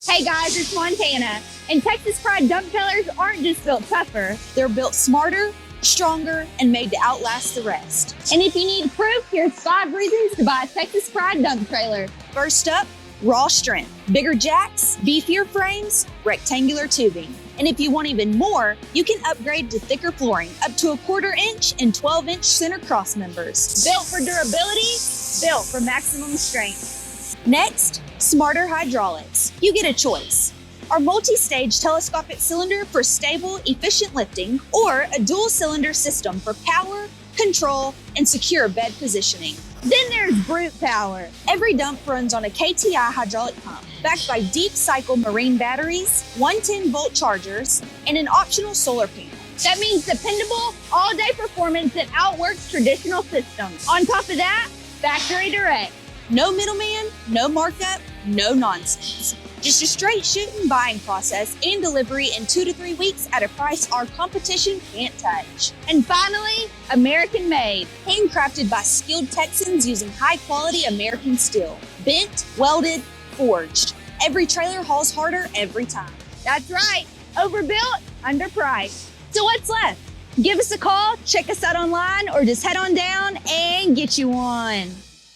Hey guys, it's Montana. And Texas Pride dump trailers aren't just built tougher. They're built smarter, stronger, and made to outlast the rest. And if you need proof, here's 5 reasons to buy a Texas Pride dump trailer. First up, raw strength. Bigger jacks, beefier frames, rectangular tubing. And if you want even more, you can upgrade to thicker flooring, up to a 1/4 inch and 12-inch center cross members. Built for durability, built for maximum strength. Next, smarter hydraulics. You get a choice. Our multi-stage telescopic cylinder for stable, efficient lifting, or a dual-cylinder system for power, control, and secure bed positioning. Then there's brute power. Every dump runs on a KTI hydraulic pump, backed by deep cycle marine batteries, 110-volt chargers, and an optional solar panel. That means dependable, all-day performance that outworks traditional systems. On top of that, factory direct. No middleman, no markup, no nonsense. Just a straight shooting buying process and delivery in 2 to 3 weeks at a price our competition can't touch. And finally, American made. Handcrafted by skilled Texans using high-quality American steel. Bent, welded, forged. Every trailer hauls harder every time. That's right, overbuilt, underpriced. So what's left? Give us a call, check us out online, or just head on down and get you one.